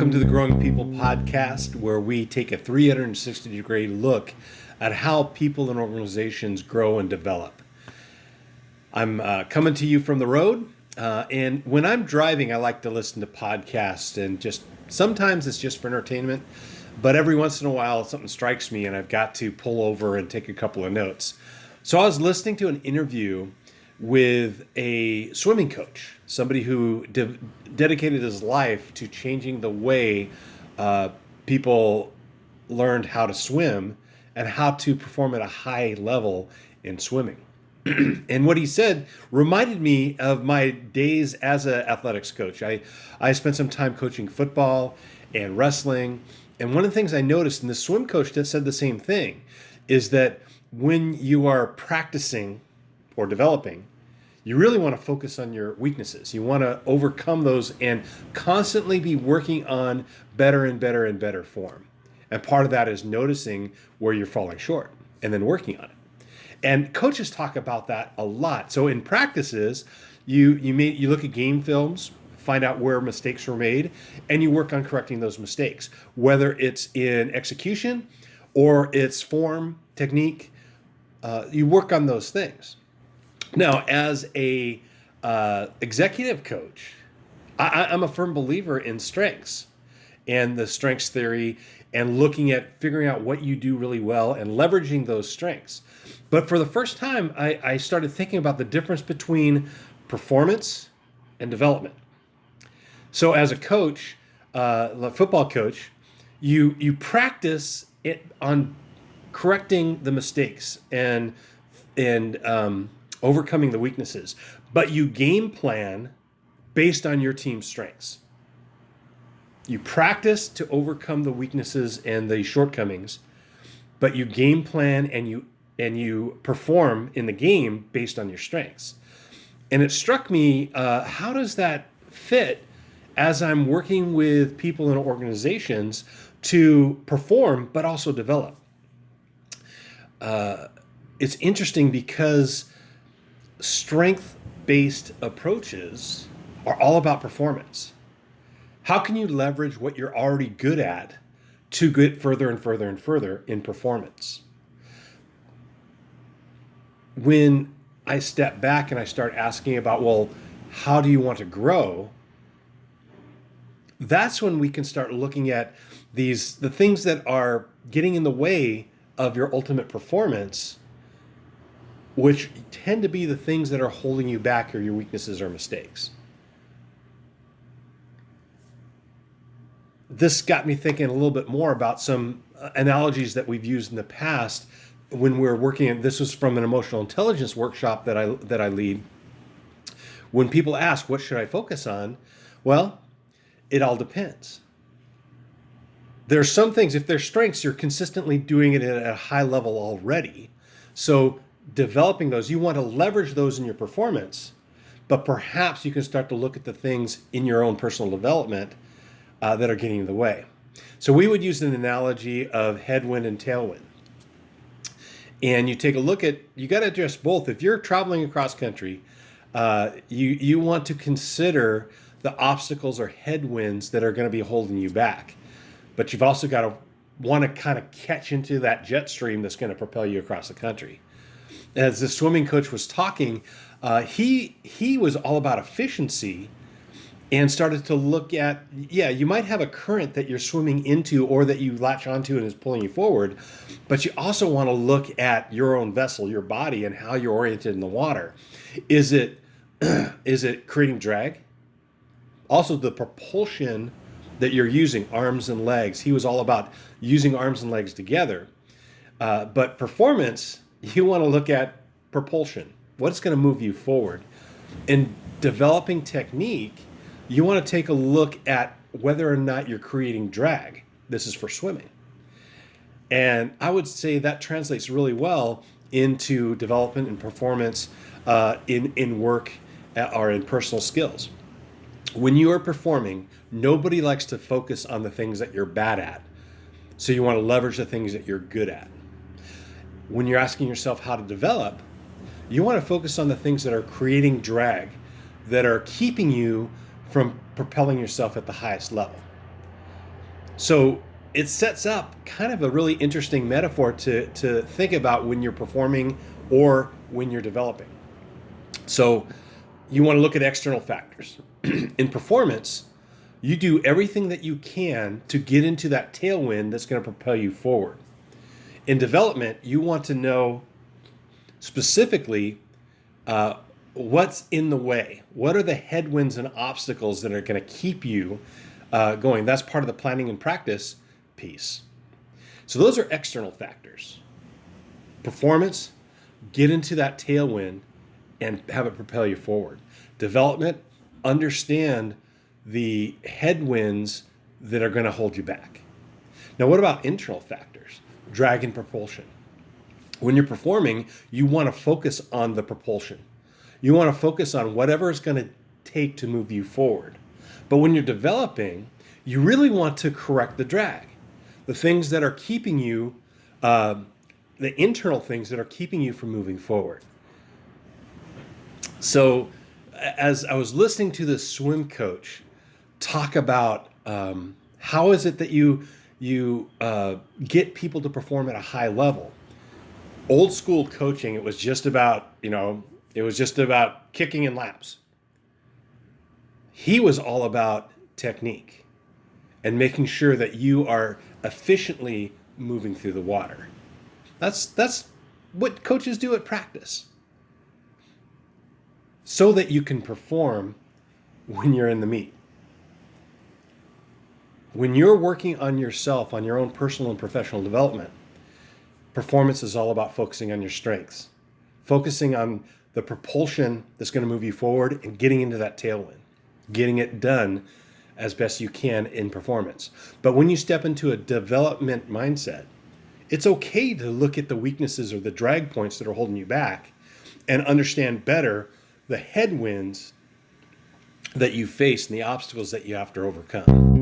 Welcome to the Growing People podcast, where we take a 360-degree look at how people and organizations grow and develop. I'm coming to you from the road, and when I'm driving, I like to listen to podcasts, and just sometimes it's just for entertainment, but every once in a while something strikes me and I've got to pull over and take a couple of notes. So I was listening to an interview with a swimming coach, somebody who dedicated his life to changing the way people learned how to swim and how to perform at a high level in swimming. And what he said reminded me of my days as an athletics coach. I spent some time coaching football and wrestling. And one of the things I noticed, and the swim coach that said the same thing, is that when you are practicing or developing, you really want to focus on your weaknesses. You want to overcome those and constantly be working on better and better and better form. And part of that is noticing where you're falling short and then working on it. And coaches talk about that a lot. So in practices, you look at game films, find out where mistakes were made, and you work on correcting those mistakes, whether it's in execution or it's form, technique. You work on those things. Now, as a executive coach, I'm a firm believer in strengths and the strengths theory and looking at figuring out what you do really well and leveraging those strengths. But for the first time, I started thinking about the difference between performance and development. So as a coach, a football coach, you practice it on correcting the mistakes and overcoming the weaknesses, but you game plan based on your team's strengths. You practice to overcome the weaknesses and the shortcomings, but you game plan and you perform in the game based on your strengths. And it struck me, how does that fit as I'm working with people in organizations to perform but also develop? It's interesting because strength-based approaches are all about performance. How can you leverage what you're already good at to get further and further and further in performance? When I step back and I start asking about, well, how do you want to grow? That's when we can start looking at the things that are getting in the way of your ultimate performance, which tend to be the things that are holding you back or your weaknesses or mistakes. This got me thinking a little bit more about some analogies that we've used in the past when we're working. And this was from an emotional intelligence workshop that I lead. When people ask, what should I focus on? Well, it all depends. There's some things, if there's strengths, you're consistently doing it at a high level already. So developing those, you want to leverage those in your performance, but perhaps you can start to look at the things in your own personal development that are getting in the way. So we would use an analogy of headwind and tailwind. And you take a look at, you got to address both. If you're traveling across country, you want to consider the obstacles or headwinds that are going to be holding you back. But you've also got to want to kind of catch into that jet stream that's going to propel you across the country. As the swimming coach was talking, he was all about efficiency and started to look at, you might have a current that you're swimming into or that you latch onto and is pulling you forward, but you also want to look at your own vessel, your body, and how you're oriented in the water. Is it creating drag? Also, the propulsion that you're using, arms and legs. He was all about using arms and legs together. But performance, you want to look at propulsion. What's going to move you forward? In developing technique, you want to take a look at whether or not you're creating drag. This is for swimming. And I would say that translates really well into development and performance in work or in personal skills. When you are performing, nobody likes to focus on the things that you're bad at. So you want to leverage the things that you're good at. When you're asking yourself how to develop, you want to focus on the things that are creating drag, that are keeping you from propelling yourself at the highest level. So it sets up kind of a really interesting metaphor to think about when you're performing or when you're developing. So you want to look at external factors. In performance, you do everything that you can to get into that tailwind that's going to propel you forward. In development, you want to know specifically what's in the way. What are the headwinds and obstacles that are going to keep you going? That's part of the planning and practice piece. So those are external factors. Performance, get into that tailwind and have it propel you forward. Development, understand the headwinds that are going to hold you back. Now, what about internal factors? Drag and propulsion. When you're performing, you want to focus on the propulsion. You want to focus on whatever it's going to take to move you forward. But when you're developing, you really want to correct the drag. The things that are keeping you, the internal things that are keeping you from moving forward. So as I was listening to this swim coach talk about how is it that you get people to perform at a high level. Old school coaching, it was just about, kicking in laps. He was all about technique and making sure that you are efficiently moving through the water. That's what coaches do at practice, so that you can perform when you're in the meet. When you're working on yourself, on your own personal and professional development, performance is all about focusing on your strengths, focusing on the propulsion that's going to move you forward and getting into that tailwind, getting it done as best you can in performance. But when you step into a development mindset, it's okay to look at the weaknesses or the drag points that are holding you back and understand better the headwinds that you face and the obstacles that you have to overcome.